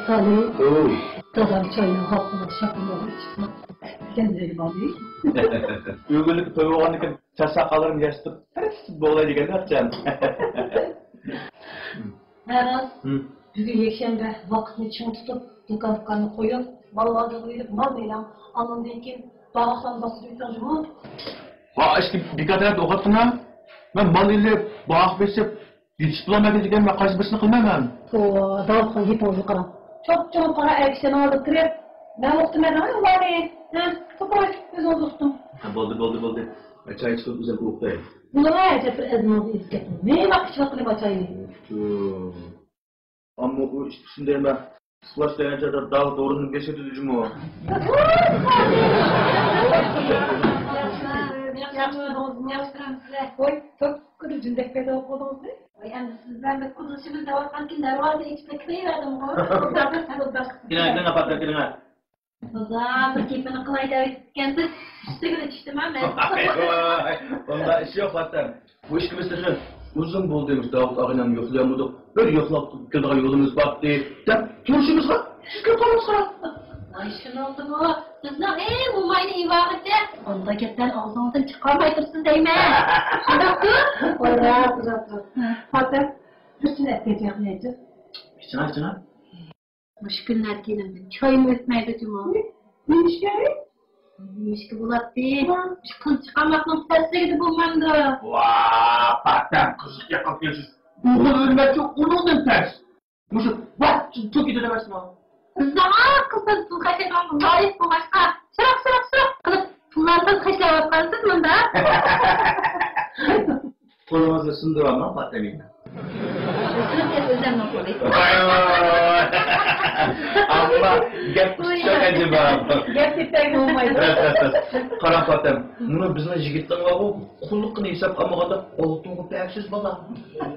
Salim, dadam çayını hapına şapını çıkma. Kendine bağlayayım. Ögünlük toy olgandan çasaqalarim yaştıb. Tarafsız bo'lay degan atcan. Herhal, bugün yekşembe vakitini çın tutup, dükkanı koyup, vallahi koyup, mal beylem, anlamdan ki, bağırsan basır yutarcı mı? Ha, işte bir kadar oqatqınam. Ben mal ile bağış besip, yetişip bulamadı degan ve qaysibisini qilmayman. Dağıtkan hep oldu karam. Çok para eksen alıp kirip, ben oktum edemem, var ya. Toprak, biz onu dostum. Bo'ldi. Çay içip güzel qo'yib. Bunlar ayrıca bir ezmanı izledim. Ne vakit vakitini açayım. Ama o işte şimdi ben slash dayanca da dağ doğrunun geçeti düzüm o. Oy, çok kırıcındaki pede okudunuz mu? Yani sizden de kuduruşumuz da var. Kanki dervalde içmekteyi verdim. Kina kapatlar kina. Oza, bir keyfini kılay da kendisi işte göre içtimem ben. Onda iş yok zaten. Bu iş gibi sıkın. Uzun bulduğumuz Davut Ağın'ın yoklayamadık. Böyle yoklap kadar yolumuz battı. Ya turşumuz var. Siz kötümüz var. Ay şunu oldu mu? Sizden bu mayını ivaretle. Onda ketten ağzınızdan çıkarmaytırsın deyme. Şudak dur. Oya, dur. Hatta üstüne etmeyecek neydi? İçine. Baş günler gelimden. Çayım ötmeydi cuma. Neymiş yani? Neymiş ki bulat değil. Çıkın çıkamakla tersine gidip bulmandı. Vaaaa, baktan kızık yakapıyorsunuz. Bunu ölmek çok unutun ters. Muşu, bak, çok iyi denemezsin abi. Zaman kızın su kaçırmam. Zayıf bu başka. Sırak. Kılıp bunlardan kaçlar baparsın mı da? Kolumuzda sındığı ama patlamayayım. Sınıf et özenle olayım. Ama gap çok acaba. Gerçekten olmaydı. Karan Fatem, bunu bizden yigitler var bu. Kulluk kını hesap amagada olduğunu peyksiz bana.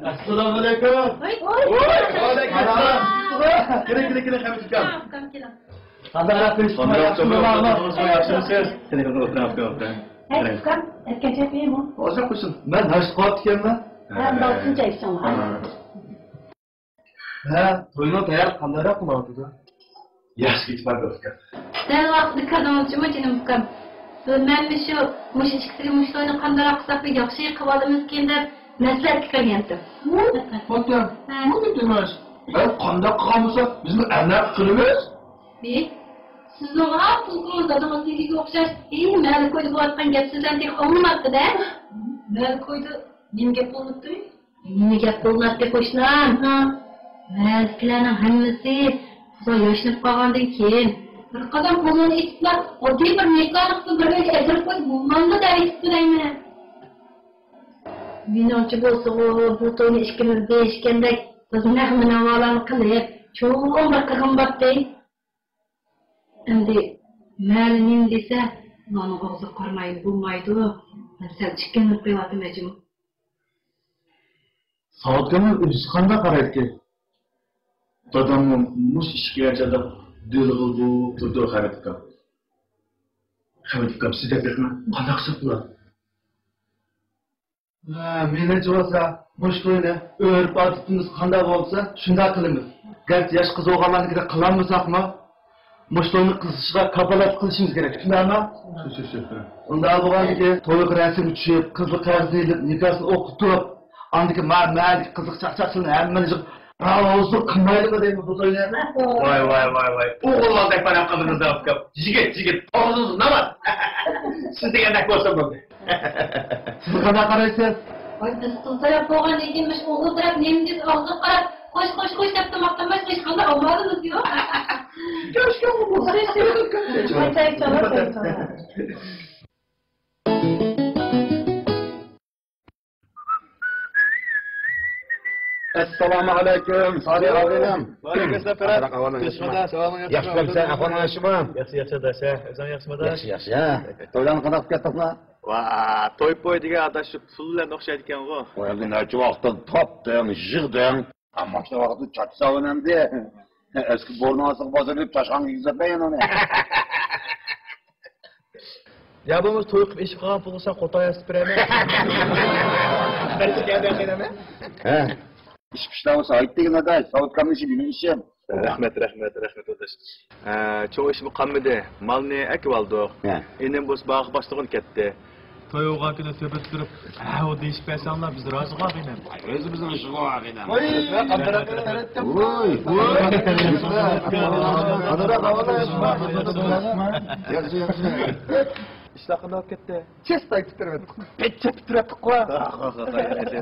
Assalamu alaikum. Oy. Kire kamçıkam. Kam kiram. Hazara pes. Yaxshimisiz? Telefon o'tirib. Hey, kam. Erkek yapayım mı? Hozir qo'ysin. Men Toshqot ekanman. Ben de altıncı aysan var. Ha, to'yni tayyor qandaroq qilyapti? Yaxshi ketmadi uka. Sen vaqtni kadonchimi jinim kam. Ben bir şu muşiçikli muştoyni qandaroq qilsak yaxshi qilib olamiz deb maslahat qilgandim. Fatem, nima demas? Qandoq qilamiz? Bizni aniq qilamiz. Sizning pulkunuz dadamiznikiga o'xshash, mali ko'yda bo'layotgan gap sizdan tek olmabdi-da. Mali ko'yda nima gap bo'libdi? Nima gap bo'lmabdi qo'shnim? Mallarning hammasi xudo yoshlab qolgandan keyin bir qadam qo'lini itiblar, oddiy bir mexanikni birga ajrab qo'yib bo'lmadi deyman. Menimcha bo'lsa, bu to'yni ikkimiz deyishgandek, biz nahmi navolani qilib, cho'g'im bir qilg'imbatdi. Endi ma'lum desa, mani og'zi qarmaydi, bo'lmaydi. Sal chiqqinlik qilyapti majmu. Soatgami o'zi qanday qaraydi? Dadamning mush ishga jada dulg'u turdi xaridka. Xaridka sizga berma, qanday qilib bo'ladi? Menimcha bo'lsa, mush to'yni o'rib otimiz qanday bo'lsa, shunday qilamiz. Garchi yosh qiz o'g'illarnikida qilamiz-mi? Muştoyni qilishga kapolat qilishimiz kerak. Shundaymi? Shu. Unda bo'lganiki, to'liq rasm tushib, qizli qarzni ilib, nikosini o'qitib, andiki ma'lum qiziq chaqchaqchini hammani yig'ib, "Bravo, qilmaydi deymi bu to'ylarni?" Voy. O'g'illardek bana qildiringiz o'pkab. Yigit, og'zingiz nima? Siz degandek bo'lsa bo'ldi. Siz qanday qaraysiz? Voy, biz qilsayap bo'lgan ekanmish, o'g'ildirab, nemdek og'zi qarab, qo'sh deb maqtanmay hech qanday olmadingiz yo'q. Keşke bu Assalamu alaikum, Sadi abinim. Aleykümselam Ferhat. Yaxshimsan, ahvoling yaxshimi? Yaxshi dasa, o'zing yaxshimida? Yaxshi. To'ydan qanday ketdinglar? Va, to'y degan adashib pullar o'xshaydi ekan-ku. Voy, endi necha vaqtda topding, yig'ding. Ammo shu vaqtda chatsavonamda. Eski bornosiq bozorib tashqanga yuzatmayin uni. Ya bo'lmasa to'y qilib eshib qolgan pulni sen qo'toy yasib beraymi? Bir chiqadi ekanmi? Ha. İş pişti olsa ait degan adaş. Savutkanın işi benim işim. Rahmet odaş. Çoğu işimi qanmidi. Malni ekib aldık. Enem bos bağ başlığın ketdi. Toy oğan kine söhbet durup, o deyişip bersanlar biz razı qaq enem. Özü bizim işi o ağinem. Oy, qandarakını öğrettim. Oy. Adada kavala yaşma. Yaxşı. İşlaqında olib ketdi. Честно айтып бермедік. Петче бітіретік қой.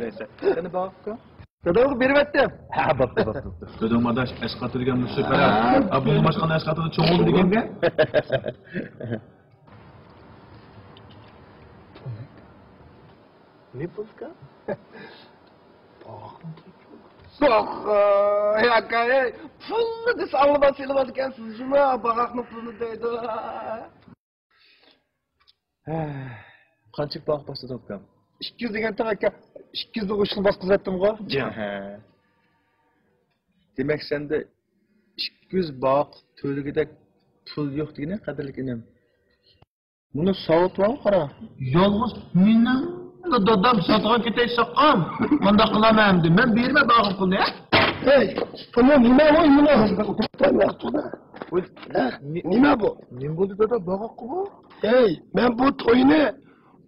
Ese. Seni bağıpka? Dadavuk berip ettim. Ha, baptı. Dödüm adaş, eşkatı degen bu süper. Bunun başkanı eşkatını çoğ oldu degen de. Ne bulka? Yakay, pullu da sağlamak söylemez ekensiz şuna. Bağaklı pullu deydi. Qanchik bağ başladı otqam? 200 degan aka 200 de uçlu bas kızarttım go. Demek sende 200 bağ tölgede pul yok degene qadrlik inem. Bunu savut var qara. Yolg'iz meni dadam sotgan ketay soqqan. Manda qilaman endi. Men berma bağım pulni. Hey, bunu nima voy buni? Nima bu? Nim bo'ldi dada bağ bu? Hey, men bu to'yni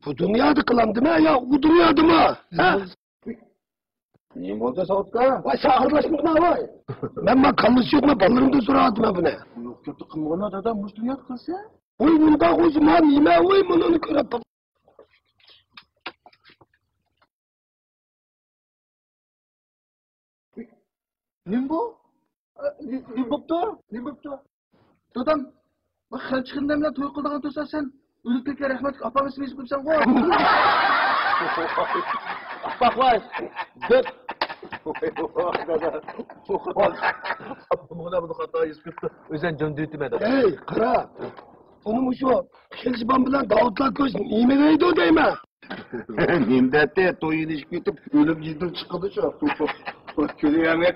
bu dunyoda qilamdimi yo u dunyodami? Ha? Ne oldu Savutkan? Voy sag'irlashmoqda voy. Men qallish yo'qmi? Bolarimdan so'radim buni. Yok kötü kılmığına da muş dünya kılsa. Voy bunda o'zman nima voy buni ko'rib. Ne bu? Ne boptu? Ne boptu? Dadam, bak xalçıkından bilen toy kıldığın toysa sen ölüklükle rahmet apam ismi ismi sen koy. Bak vay. Dök. Buna bunu hata yüzgüttü. Özen döndürdüm eder. Hey, qara. Bunu şu Xiljiban bilan Davutlar ko'z nima deydi o deyman. Nimdette toyun iş götüp ölüm yüzdüm çıkıldı şu. Külüyeme.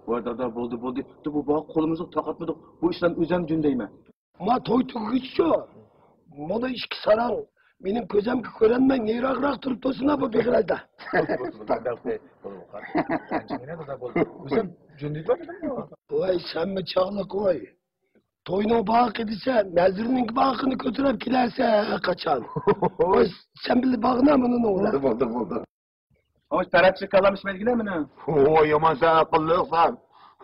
Bu arada da buldu. Bu bağ kolumuzu takatmadık. Bu işten özem dündeyme. Ma toy tug'ich şu. Mana ishki sarang. Mening ko'zimga ko'rinmay neyroqroq turib to'sina bu begrayda. Özem döndürdü mü? Voy, senmi chog'liq voy. To'yning bag'i desa, Nazirning bag'ini ko'tarib kelarsa qachon. Voy, sen bilib bag'na buni o'g'li. Buldu. Ama tarafçı kalamış belgile mi ne? Oy yaman sen akıllıysan.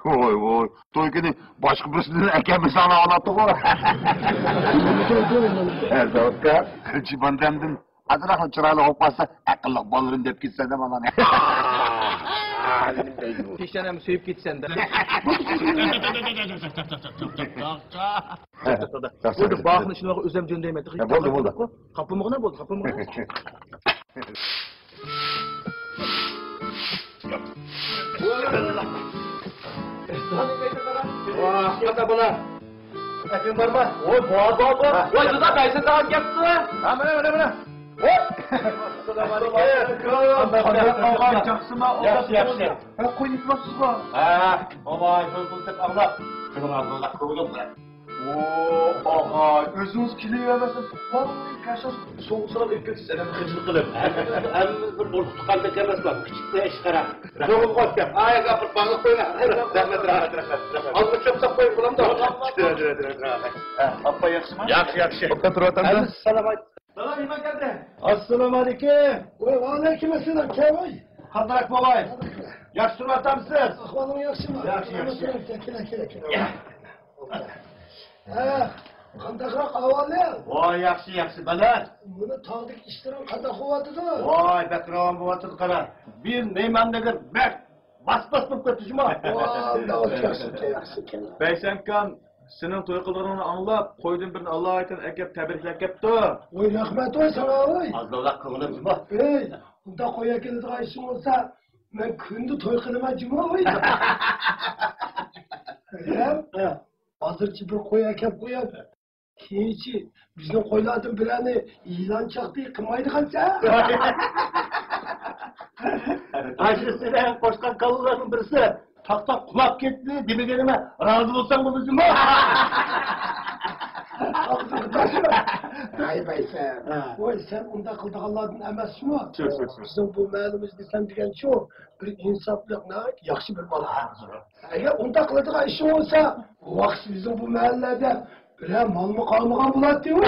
Oy. Toy günü başka birisinin ekemi sana anlattı o. Zavutkan. Çibandemdin. Adına çırayla hopasa akıllı balırın dep gitsen de bana ne. Pişenem suyup gitsen de. Oldu bağını şuna özem döndeymedik. Buldu. Kapımı ne buldu? Kapımı ne? Vah, kata bulan. Efendim var mı? Oy boğaz. Oy duda kaysa saat yaptı. Ha, mana. Hop! Ağam jaksıma Yaxshi. Ha, qo'yib turibsiz bu. Ha, olay bulsak Allah. Kıvıralım kıvıralım. Og'ay, o'zingiz kelaverasiz. Voy, kashoz soğuk sıra bir kötü sene hıcılık kılıp. Hem bir bol tutkanda gelmezler. Küçük de işkara. Doğru koyacağım. Ay kapır bana koyma. Rahmet. Azlık çöpsek koyup bulam da. Appa yaxşı mı? Yaxşı. Bakın turatan. Salamat. Salam nima geldi? Assalomu alaykum. Voy, alaykum assalom, kavoy. Qandarak bobay? Yaxshi turmatamsiz? Ahvolim yaxshimi? Yaxshi. Ha, qandaqroq ahvoli? Voy, yaxshi, baland. Buni tog'dek ishtirom qanday qilyapti-da? Voy, bakron bo'lyapti qara. Bir neymandagi bak bas bo'lib ketdi juma. Yaxshi. Beysenkan senin toy kıldığını anlap, koydun birini Allah'a ait ekip tebrikler kepti. Voy, rahmat voy sana voy. Azdo'laq ko'nglim juma. Ey, bunda qo'ya keladigan ishim bo'lsa, men kunda to'y qilaman juma voy. Hozirchi bir qo'y akab qo'yib, keyinchi bizning qo'ylardan birani ilanchoqdek qilmaydigancha. Ajrisidan qo'shgan kallarning birisi taqtab qulab ketdi demaganima razı bo'lsang bo'ldi juma. Haybaysan. Oy sen unda qildiganlardan emasmi? Bizim bu mahallimizda sen degan shu bir insofliqni yaxshi bir bola. Agar unda qiladigan ishing bo'lsa, vaqt bizim bu mahallada bilan molmi qolmagan bo'ladi-ku.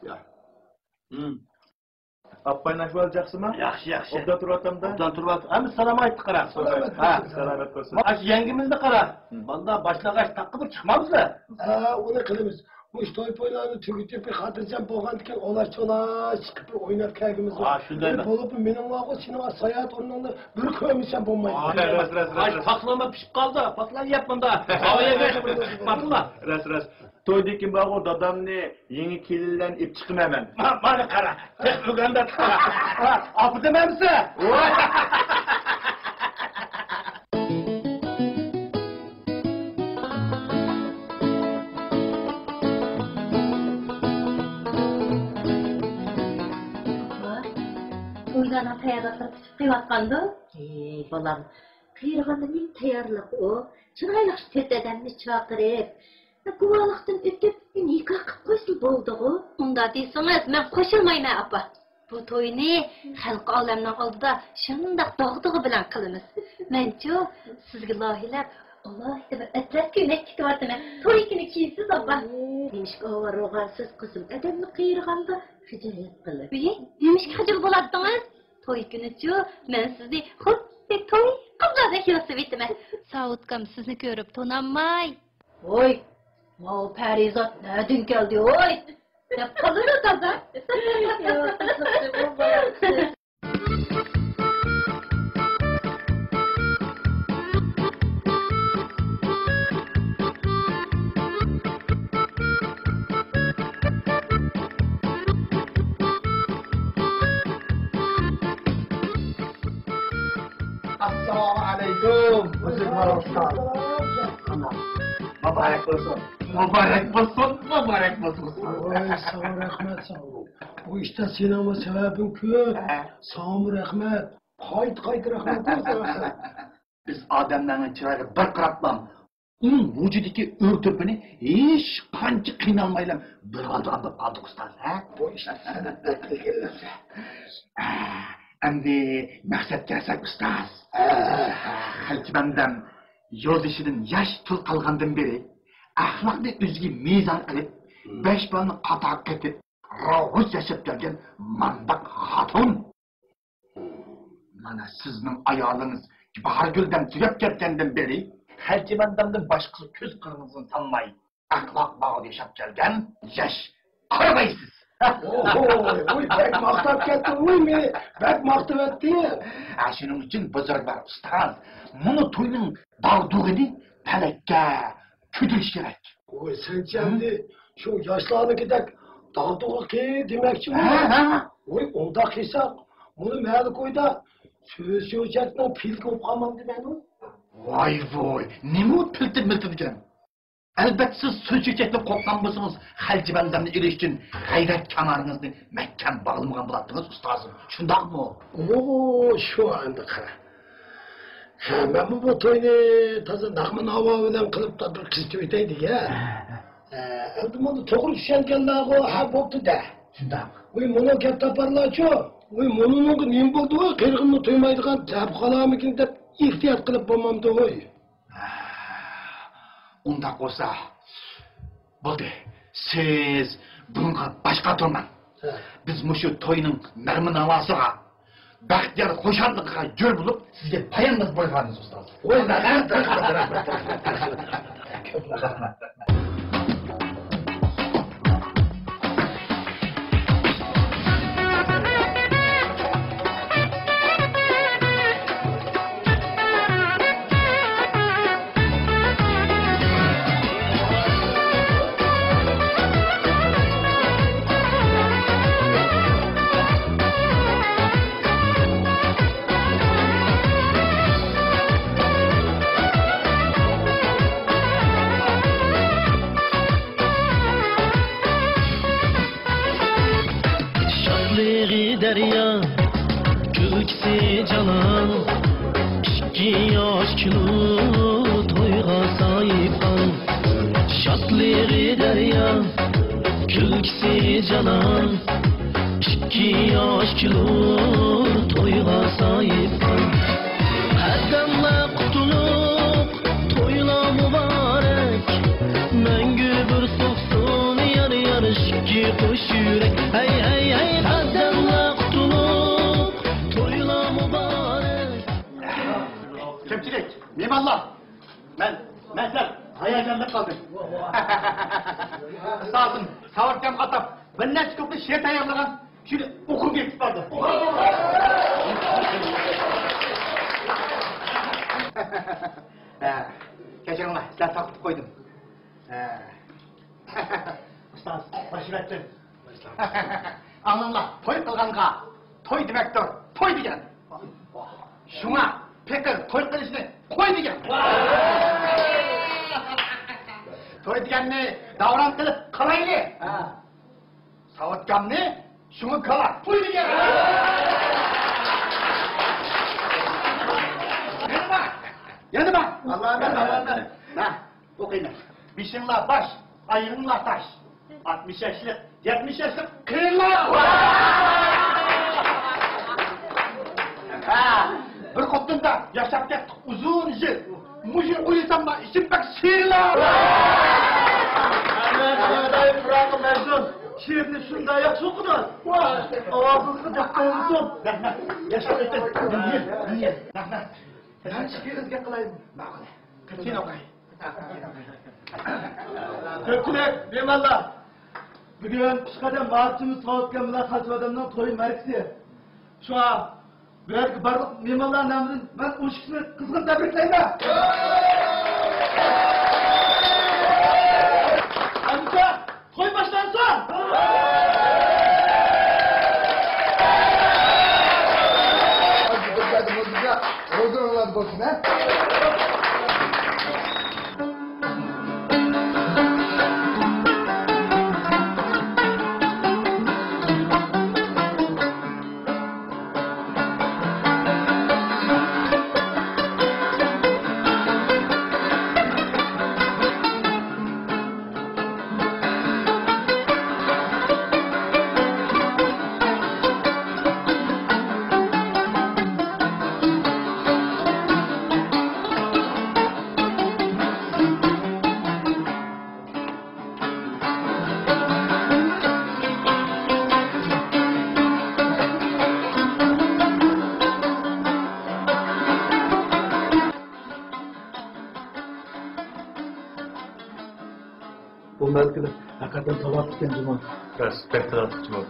Ya. Appayın ahval jaksımı? Yaxshi. Obda turvatamda? Obdan turvat. Hem selam aytdı qara. Ha, selamet olsun. Baş yengimizni qara. Banda başlagaç taqqı bir chiqmamizlar. Onu qilamiz. Bu to'y poylarni tugitib bir xotirjam bo'lgandan onlar cho'la chiqib o'ynab kelgimiz bor. Shunday bo'lib mening vaqt sinema sayat o'rnini bir ko'misham bo'lmaydi. Baş patlama pişip kaldı. Patlar yap bunda. Havaya geçip patla. Ras. Toydaki bağı dadamni yeni kelilen ip çıkım hemen. Bana qara. Tek Uganda qara. Apı dememse. To'ylardan tayyorlab chiqayotganda, bolam, qiyirganda men tayyorlab o, chiroyli to'rt odamni chaqirib, guvohlikdan o'tib nikoh qilib qo'ysa bo'ldi-ku. Unda desangiz, men qo'shilmayman, apa. Bu to'yni xalq olamning oldida shundoq dog'dug'i bilan qilamiz. Men-chu sizga loyihalar alohida bir atlas ko'ylak tikyapman. To'y kuni kiysiz, apa. Nimishga ovoragansiz qizim, odamni qiyirganda hijolat qilib. Nimishga hijol bo'ladingiz? To'y kuni-chu men sizni xuddi to'y qizlardek yosib etaman. Sautkam sizni ko'rib tonanmay. Voy, mau Parizot nereden geldi oy? Ne kalır o taza? Assalamu alaikum. Mübarek olsun. Mübarek olsun. Oy sağ ol rahmet sağ ol. Bu işte sinema sebebin köp. Sağ ol rahmet. Kayıt rahmet olsun. Biz adamların çırağını bir qıratlam. Onun vücudaki örtüpünü hiç qancha qiynalmaylam bir aldı aldık ustaz. Bu işte sebeplik gelirse. Endi maqsad kelsak ustaz. Halkimandam yozishidan yosh tul qolgandan beri axloqni o'ziga mezon qilib 5 balni qator ketib ro'z yashab kelgan mandaq xatun. Mana sizning ayolingiz Baharguldan tugab ketgandan beri halkimandamdan boshqa ko'z qirg'izini tanmay axloq bog'ida yashab kelgan yosh qaramaysiz. Oy bek maqtab ketdi, oy meni bek maqtab etdi. Shuning uchun bozorlar ustaz, buni to'yning dag'dug'ini palakka ko'tirish kerak. Oy sen endi shu yoshlarnikidek dag'dug'i ki demakchimi? Oy unda qilsak, buni mayli qo'yda söz yo'jatni pil ko'p qolmadi meni. Voy, nima piltib ekan? Albatta siz so'chikakni qo'rqqan bo'lsangiz, Xaljibandamni ilish uchun g'ayrat kamaringizni mahkam bog'lamagan bo'lardingiz ustozim. Shundaqmi? Shu endi qara. Men bu to'yni toza naqma navo bilan qilib bir qiz to'ytaydi-ya. Endi buni to'g'ri tushunganlar-ku, ha bo'pti-da. Shundaqmi? Voy, buni gap toparlar-chu. Voy, buningga nima bo'ldi? Qirg'inni to'ymaydigan deb qolarmikin deb ehtiyot qilib bo'lmamdi voy. Unda olsa, bo'ldi. Siz bunga boshqa turmang. Biz mushu to'yning narmi navosiga, baxtiyor xo'shalligiga jo'r bo'lib, sizga payonimiz bo'lganmiz ustoz. Voy, derya kökse canan 2 yaş kilo toyga sahip şaklığı derya, külkisi canan. 2 yaş kilur toyga sahipsan. Haddamla kutuluk toyla mübarek. Мәңгі bir soqsun yar yar şiki qo'sh yurek. Hey hey hey haddamla kutuluk toyla mübarek. Kemçilik, Memallah. Ben sen hayacanda kaldım. Sağ olsun, sağırken atap. Ben ne çıkıp şer tayarlagan. Şöyle okum geçip vardı. Geçen ola, size taktık koydum. Ustaz, başıvettin. Anlamla, toy kılganға, toy demektir, toy degen. Şuna, peki toy kılışını koy degen. Toy degenni davran kılıp kalaylı. Savutkamni, şunu kala, toy degen. Yanı bak. Allah'a ben. Ha, okuyun. Bişinla baş, ayırınla taş. 60 yaşlık, 70 yaşlık kıyırlar. Ha, bir koptunda yaşap kettik uzun yıl. Mujur uyusam da işim pek sıyırlar. Dayı bırakın Mecnun. Şiirini şunda yak sokudan. Avazınızı dıkkayımızın. Yaşap ettin. Niye? Ben şiirinizge kılayım. Bakın. Sen okuyun. Köpçülük, Memallah. Bugün çıkadan bağırtımız sağlıkla mülakatı adamdan toyun merkezi. Şu an belki barlık Memallah'ın namının ben o şişini kızgın tebrikleyim ha. Amca, toy başlansın. Hadi hızlıca rozan olarak olsun ha. Bu belki de hakikaten tavatlıkken zaman. Pek taraflıkçı oldu.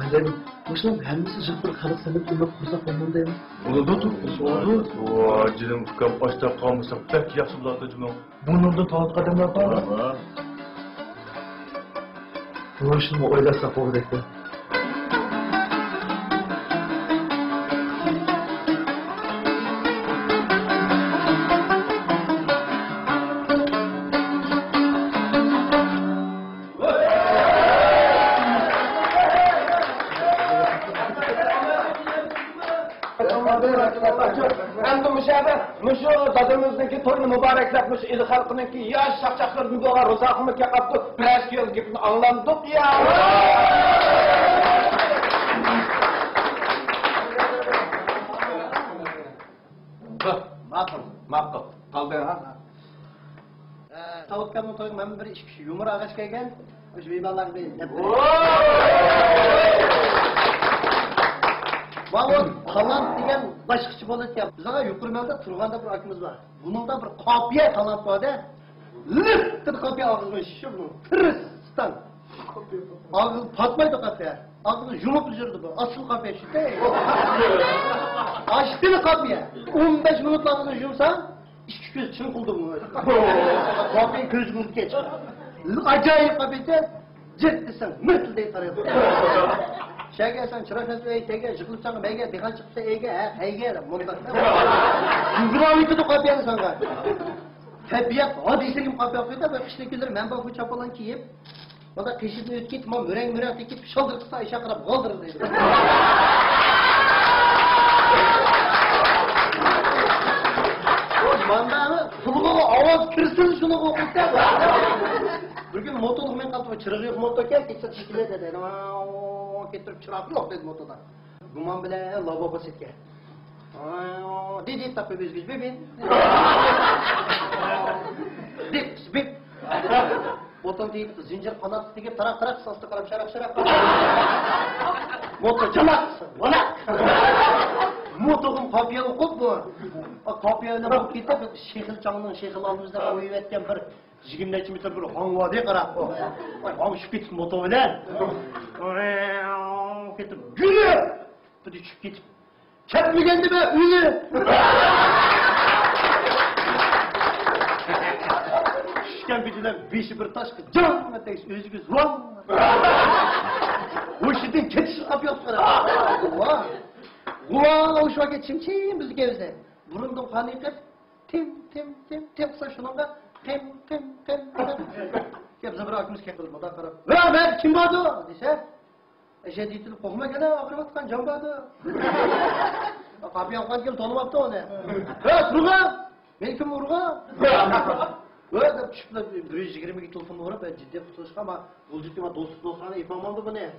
Ben dedim, hoşlan hemisi jıpır kalıp sanıp bunu kursak ondan değil mi? Bunu da tutmuş. Oldu. Vay canım fıkam başta kalmışsa pek yaxşı buladı cümle. Bunun da tavat kademler var mı? Bunu şimdi oylasak o dekte. Endi mushu dadamizniki to'yni muboraklab mush el xalqiniki yosh chaqchaqlar bugunga ro'zaqimga qapti press gapni anglandik ya. Ma'qul. Qaldi ha. Tavukkanın toyun ben bir iş kişi yumur ağaç gelgen, üç beyballar değil. Vallahi talant degen başkıçı bolat yap. Bize yukarıda turganda bir akımız var. Bunun da bir kopya talant var da. Lıktır kopya ağzına şişir bunu. Tırıstan. Ağzı patmaydı kopya. Ağzını yumup üzürdü bu. Asıl kopya işte. Açtı kopya. 15 minut ağzını yumsan, İki göz çın kıldı bunu. Kopya gözümüz geç. Acayip kopya. Ciddisin, mırtıldığı tarafı. Şege sen çırak nasıl tege, çıkılıpsan bege, dikal çıksa ege, hege, mondak. Güvraviti de kopyanı sana. Tabiat, hadi istedim kopya koydu da kıştakiler men bu çapalan kiyip, bana kışını ötkit, ma müren tekip şaldırırsa işe karab kaldırır dedi. Mandağını suluğu ava Az kirsin şunu kokut da. Bir gün motorla men kaldım, çırığı yok motor gel, geçse şekilde dedi. Getirip çırak yok dedi motorda. Guman bile lavabo setke. Dedi tabi biz bebin. Dip, bip. Motor deyip zincir kanat dikip tarak sastı karab şarap. Motor çalak, vanak. Motorun kapıya okut bu. O kapıya ne okuyup da Şehil Can'ın Şehil alımızda koyup etken bir jigimle çimite bir hangva diye karab bu. Hang şüp gitip motor bilen. Ketip gülü. Bu düşüp gitip. Çekmegendi be ünü. Şişken bitinden beşi bir taş kız. Can meteyiz özgüz van. O işinden ketişi kapıyor sana. Ulan o şu vakit çim bizi gevze. Burundum kanıyıkıp tim saçınımda tim. Kepse bırakmış kekilip oda karab. Ve ben kim vardı? Dese. Eşe deytilip kokuma gene akırvatkan can vardı. Kapıya alkan gel tanımaptı onu. Evet Urga. Ben kim Urga? Öyle de çıkıp da 120 telefonu uğrap ben ciddi tutuşka ama bu ciddi ama dostluk olsana ipam aldı bu ne?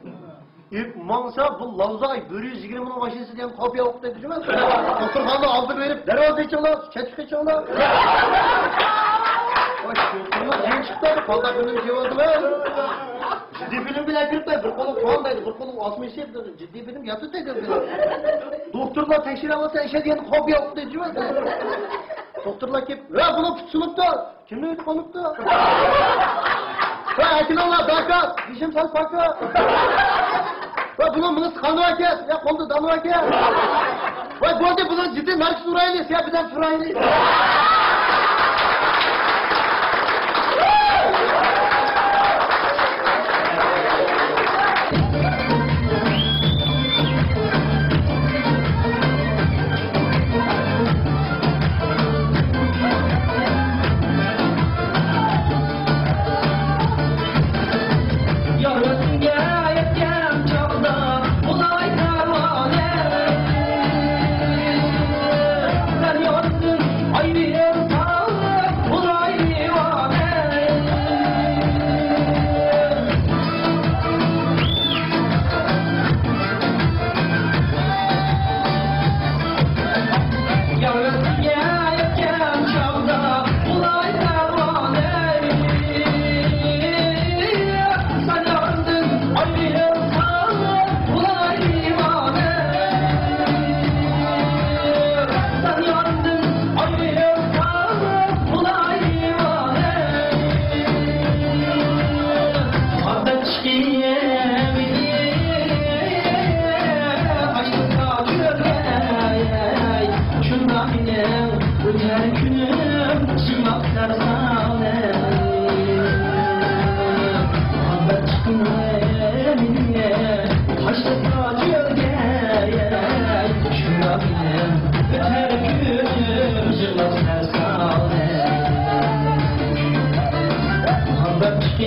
İp mansa bu lavzay 120'nin maşinesi diyen kapıya okup dedi cümle. Oturkanlı aldı verip dervazı içinler, keçik içinler. Hoş gördünüz, yeni çıktı, kalda günün şey oldu be. Ciddi film bile girip de bir kolum puandaydı, bir kolum 67 dedi. Ciddi film yatı dedi. Doktorlar teşhir alırsa eşe diyen kapıya okup dedi cümle. Doktorlar kep, ya bunu sınıfta, kimle öyle konukta? Ya Ekinallah Daka, dişim sen farkı. Ya bunu sıkanıva kes, ya kolda damıva kes. Vay bu arada bunun ciddi Nark Surayeli, ya birden Surayeli.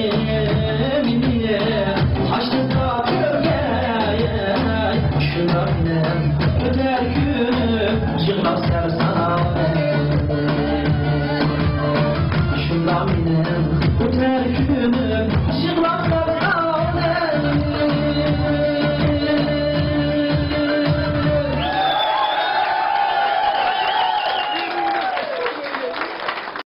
Yeah.